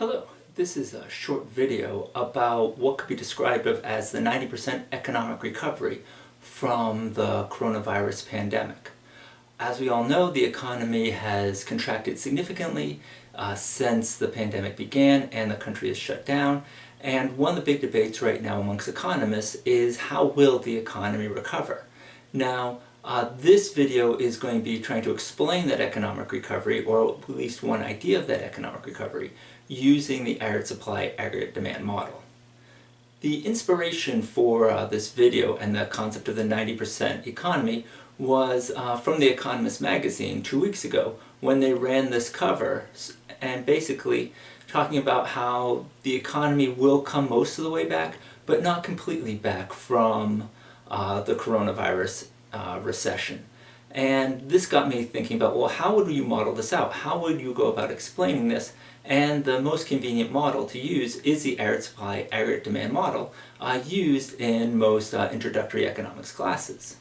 Hello, this is a short video about what could be described as the 90% economic recovery from the coronavirus pandemic. As we all know, the economy has contracted significantly since the pandemic began and the country is shut down. And one of the big debates right now amongst economists is how will the economy recover? Now, this video is going to be trying to explain that economic recovery, or at least one idea of that economic recovery, using the Aggregate Supply, Aggregate Demand model. The inspiration for this video and the concept of the 90% economy was from The Economist magazine 2 weeks ago when they ran this cover and basically talking about how the economy will come most of the way back, but not completely back from the coronavirus recession. And this got me thinking about, well, how would you model this out? How would you go about explaining this? And the most convenient model to use is the Aggregate Supply, Aggregate Demand model used in most introductory economics classes.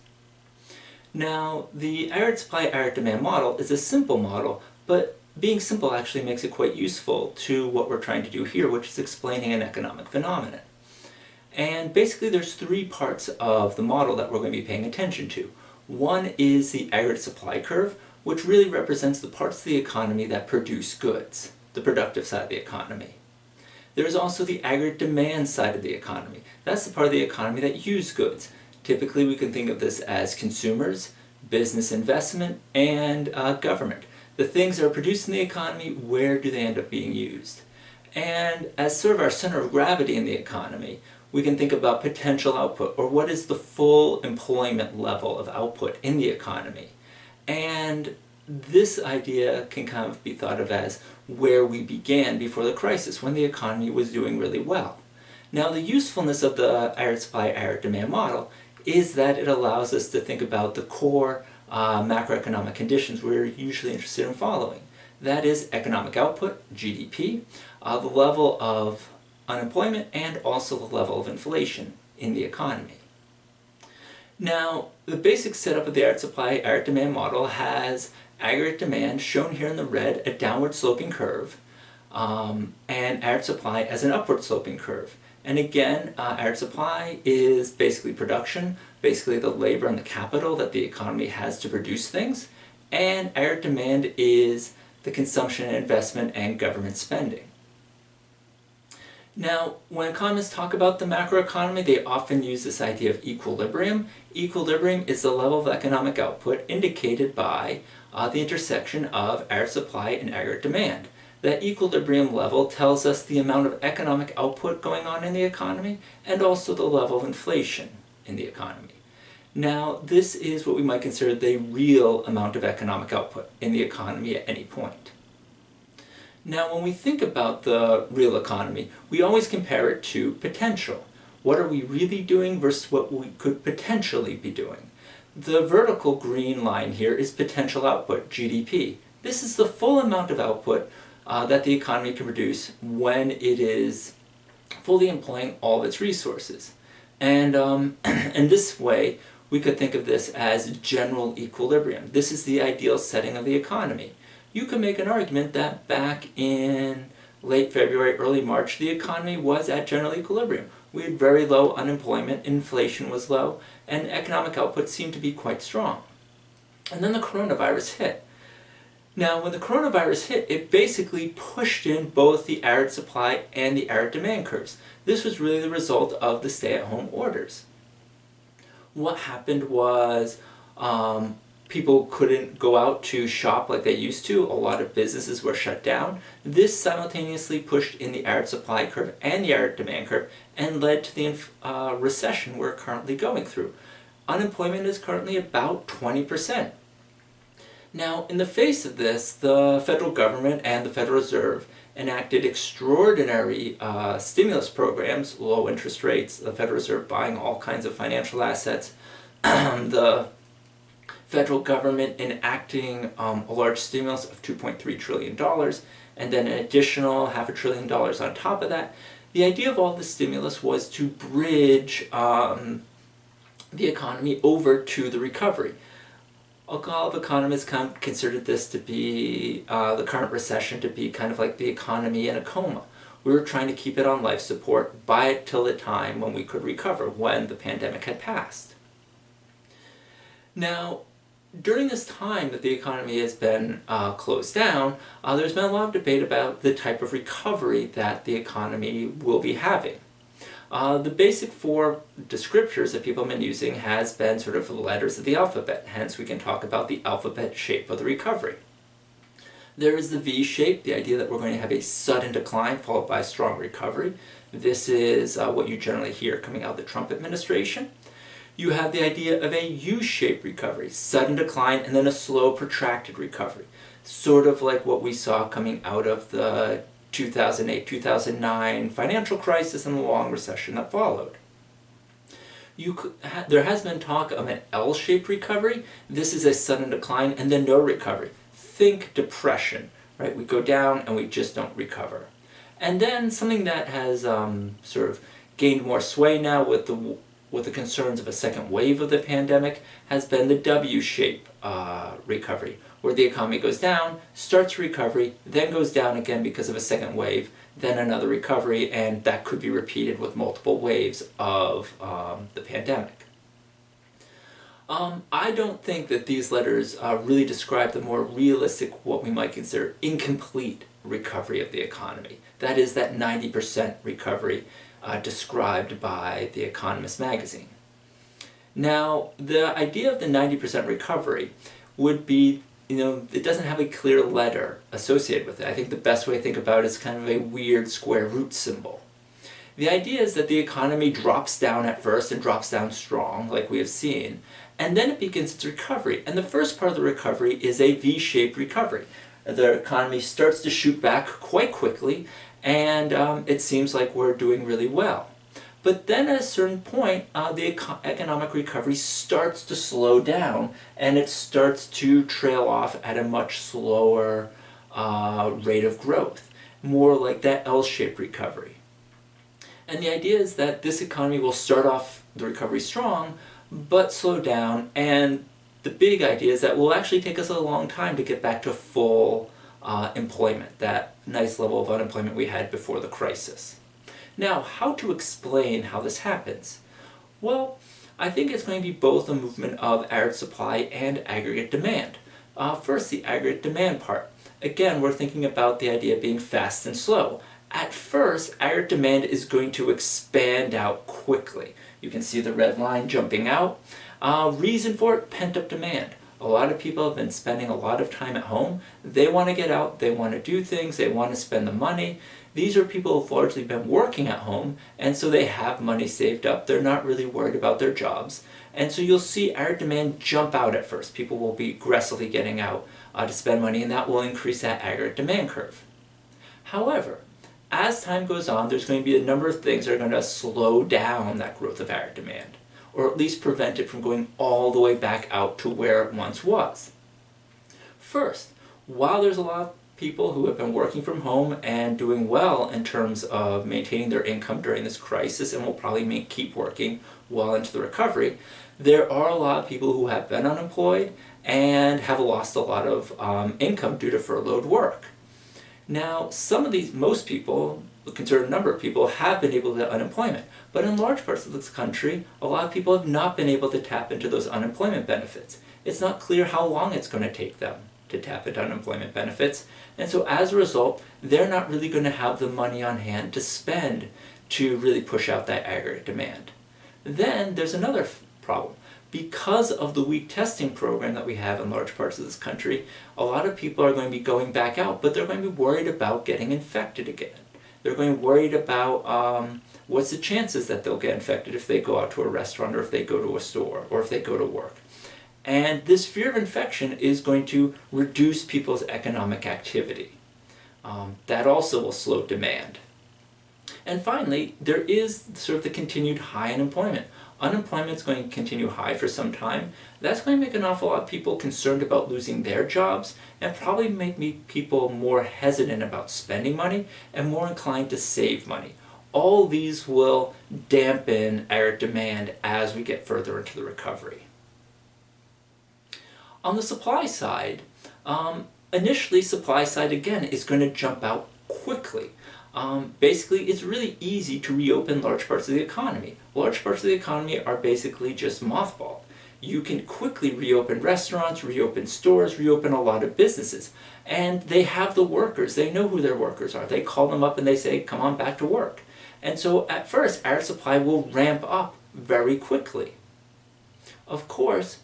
Now, the Aggregate Supply, Aggregate Demand model is a simple model, but being simple actually makes it quite useful to what we're trying to do here, which is explaining an economic phenomenon. And basically there's three parts of the model that we're going to be paying attention to. One is the aggregate supply curve, which really represents the parts of the economy that produce goods, the productive side of the economy. There's also the aggregate demand side of the economy. That's the part of the economy that use goods. Typically we can think of this as consumers, business investment, and government. The things that are produced in the economy, where do they end up being used? And as sort of our center of gravity in the economy, we can think about potential output, or what is the full employment level of output in the economy. And this idea can kind of be thought of as where we began before the crisis, when the economy was doing really well. Now, the usefulness of the Aggregate Supply, Aggregate Demand model is that it allows us to think about the core macroeconomic conditions we're usually interested in following. That is economic output, GDP, the level of unemployment, and also the level of inflation in the economy. Now, the basic setup of the Aggregate Supply, Aggregate Demand model has aggregate demand, shown here in the red, a downward sloping curve, and aggregate supply as an upward sloping curve. And again, aggregate supply is basically production, basically the labor and the capital that the economy has to produce things, and aggregate demand is the consumption and investment and government spending. Now, when economists talk about the macroeconomy, they often use this idea of equilibrium. Equilibrium is the level of economic output indicated by the intersection of aggregate supply and aggregate demand. That equilibrium level tells us the amount of economic output going on in the economy and also the level of inflation in the economy. Now, this is what we might consider the real amount of economic output in the economy at any point. Now, when we think about the real economy, we always compare it to potential. What are we really doing versus what we could potentially be doing? The vertical green line here is potential output, GDP. This is the full amount of output that the economy can produce when it is fully employing all of its resources. And in this way, we could think of this as general equilibrium. This is the ideal setting of the economy. You could make an argument that back in late February, early March, the economy was at general equilibrium. We had very low unemployment, inflation was low, and economic output seemed to be quite strong. And then the coronavirus hit. Now, when the coronavirus hit, it basically pushed in both the aggregate supply and the aggregate demand curves. This was really the result of the stay-at-home orders. What happened was people couldn't go out to shop like they used to. A lot of businesses were shut down. This simultaneously pushed in the aggregate supply curve and the aggregate demand curve and led to the recession we're currently going through. Unemployment is currently about 20%. Now, in the face of this, the federal government and the Federal Reserve enacted extraordinary stimulus programs, low interest rates, the Federal Reserve buying all kinds of financial assets, the federal government enacting a large stimulus of $2.3 trillion, and then an additional $500 billion on top of that. The idea of all the stimulus was to bridge the economy over to the recovery. A lot of economists considered this to be, the current recession to be kind of like the economy in a coma. We were trying to keep it on life support, buy it till the time when we could recover, when the pandemic had passed. Now, during this time that the economy has been closed down, there's been a lot of debate about the type of recovery that the economy will be having. The basic four descriptors that people have been using has been sort of the letters of the alphabet, hence we can talk about the alphabet shape of the recovery. There is the V shape, the idea that we're going to have a sudden decline followed by a strong recovery. This is what you generally hear coming out of the Trump administration. You have the idea of a U-shaped recovery, sudden decline and then a slow protracted recovery, sort of like what we saw coming out of the 2008-2009 financial crisis and the long recession that followed. There has been talk of an L-shaped recovery. This is a sudden decline and then no recovery. Think depression, right? We go down and we just don't recover. And then something that has sort of gained more sway now with the concerns of a second wave of the pandemic has been the W-shape recovery, where the economy goes down, starts recovery, then goes down again because of a second wave, then another recovery, and that could be repeated with multiple waves of the pandemic. I don't think that these letters really describe the more realistic, what we might consider incomplete recovery of the economy. That is that 90% recovery described by The Economist magazine. Now, the idea of the 90% recovery would be, it doesn't have a clear letter associated with it. I think the best way to think about it is kind of a weird square root symbol. The idea is that the economy drops down at first and drops down strong, like we have seen, and then it begins its recovery. And the first part of the recovery is a V-shaped recovery. The economy starts to shoot back quite quickly, and it seems like we're doing really well. But then at a certain point, the economic recovery starts to slow down, and it starts to trail off at a much slower rate of growth, more like that L-shaped recovery. And the idea is that this economy will start off the recovery strong, but slow down, and the big idea is that it will actually take us a long time to get back to full employment, that nice level of unemployment we had before the crisis. Now, how to explain how this happens? Well, I think it's going to be both a movement of aggregate supply and aggregate demand. First, the aggregate demand part. Again, we're thinking about the idea of being fast and slow. At first, aggregate demand is going to expand out quickly. You can see the red line jumping out. Reason for it, pent-up demand. A lot of people have been spending a lot of time at home. They want to get out, they want to do things, they want to spend the money. These are people who have largely been working at home, and so they have money saved up. They're not really worried about their jobs. And so you'll see aggregate demand jump out at first. People will be aggressively getting out to spend money, and that will increase that aggregate demand curve. However, as time goes on, there's going to be a number of things that are going to slow down that growth of aggregate demand, or at least prevent it from going all the way back out to where it once was. First, while there's a lot of people who have been working from home and doing well in terms of maintaining their income during this crisis and will probably keep working well into the recovery, there are a lot of people who have been unemployed and have lost a lot of income due to furloughed work. Now, most people, a considerable number of people, have been able to get unemployment, but in large parts of this country, a lot of people have not been able to tap into those unemployment benefits. It's not clear how long it's going to take them to tap into unemployment benefits, and so as a result, they're not really going to have the money on hand to spend to really push out that aggregate demand. Then there's another problem. Because of the weak testing program that we have in large parts of this country, a lot of people are going to be going back out, but they're going to be worried about getting infected again. They're going to be worried about what's the chances that they'll get infected if they go out to a restaurant, or if they go to a store, or if they go to work. And this fear of infection is going to reduce people's economic activity. That also will slow demand. And finally, there is sort of the continued high unemployment. Unemployment is going to continue high for some time. That's going to make an awful lot of people concerned about losing their jobs, and probably make people more hesitant about spending money and more inclined to save money. All these will dampen aggregate demand as we get further into the recovery. On the supply side, initially supply side again is going to jump out quickly. Basically, it's really easy to reopen large parts of the economy. Large parts of the economy are basically just mothballed. You can quickly reopen restaurants, reopen stores, reopen a lot of businesses. And they have the workers. They know who their workers are. They call them up and they say, come on back to work. And so at first, air supply will ramp up very quickly. Of course,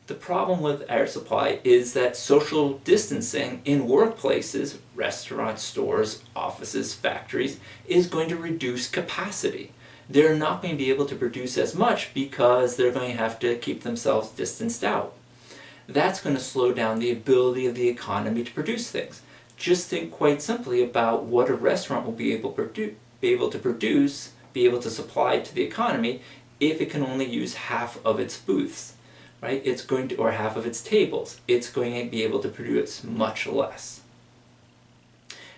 the problem with air supply is that social distancing in workplaces, restaurants, stores, offices, factories, is going to reduce capacity. They're not going to be able to produce as much because they're going to have to keep themselves distanced out. That's going to slow down the ability of the economy to produce things. Just think quite simply about what a restaurant will be able to produce, be able to supply to the economy if it can only use half of its booths, right? It's going to, or half of its tables. It's going to be able to produce much less.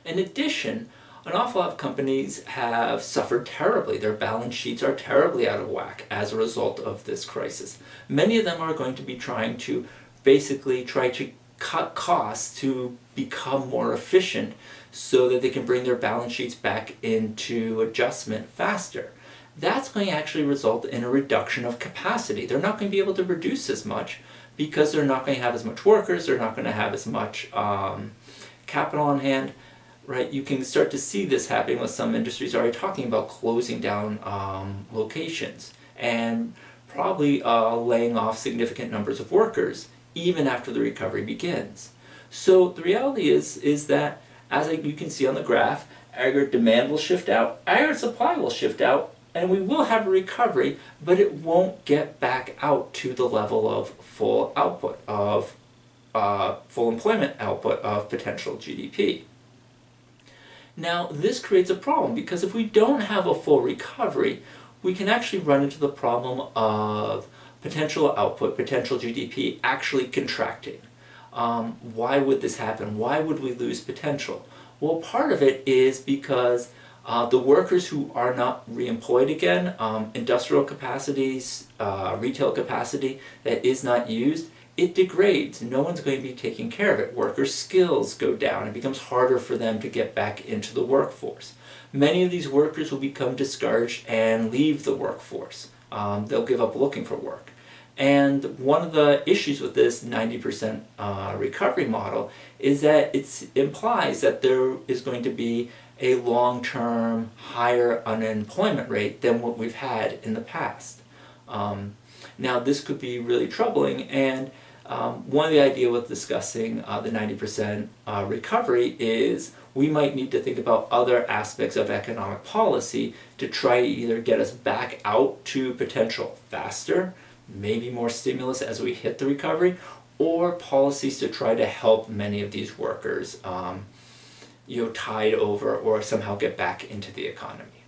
In addition, an awful lot of companies have suffered terribly. Their balance sheets are terribly out of whack as a result of this crisis. Many of them are going to be trying to basically cut costs to become more efficient so that they can bring their balance sheets back into adjustment faster. That's going to actually result in a reduction of capacity. They're not going to be able to produce as much because they're not going to have as much workers, they're not going to have as much capital on hand, right? You can start to see this happening with some industries already talking about closing down locations and probably laying off significant numbers of workers even after the recovery begins. So the reality is that, as you can see on the graph, aggregate demand will shift out, aggregate supply will shift out, and we will have a recovery, but it won't get back out to the level of full output, of full employment output of potential GDP. Now, this creates a problem because if we don't have a full recovery, we can actually run into the problem of potential output, potential GDP actually contracting. Why would this happen? Why would we lose potential? Well, part of it is because the workers who are not reemployed again, industrial capacities, retail capacity that is not used, it degrades. No one's going to be taking care of it. Workers' skills go down. It becomes harder for them to get back into the workforce. Many of these workers will become discouraged and leave the workforce. They'll give up looking for work. And one of the issues with this 90% recovery model is that it implies that there is going to be a long-term higher unemployment rate than what we've had in the past. Now this could be really troubling, and one of the ideas with discussing the 90% recovery is we might need to think about other aspects of economic policy to try to either get us back out to potential faster, maybe more stimulus as we hit the recovery, or policies to try to help many of these workers tide over or somehow get back into the economy.